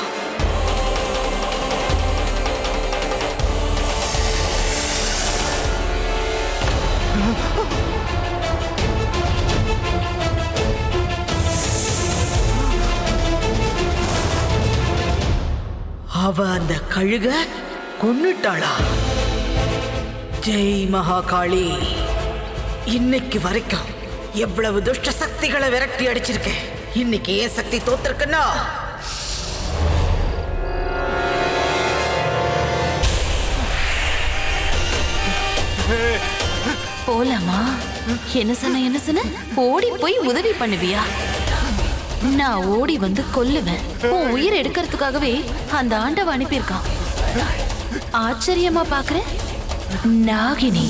அவ அந்த கழுக கொன்னுட்டாளா? ஜெய் மகாகாளி. இன்னைக்கு வரைக்கும் எவ்வளவு துஷ்ட சக்திகளை விரட்டி அடிச்சிருக்கேன். இன்னைக்கு ஏன் சக்தி தோத்திருக்குன்னா போலாமா? என்ன சொன்ன ஓடி போய் உதவி பண்ணுவியா? நான் ஓடி வந்து கொல்லுவேன். உன் உயிர் எடுக்கிறதுக்காகவே அந்த ஆண்டவ அனுப்பியிருக்கான். ஆச்சரியமா பாக்குறேன். நாகினி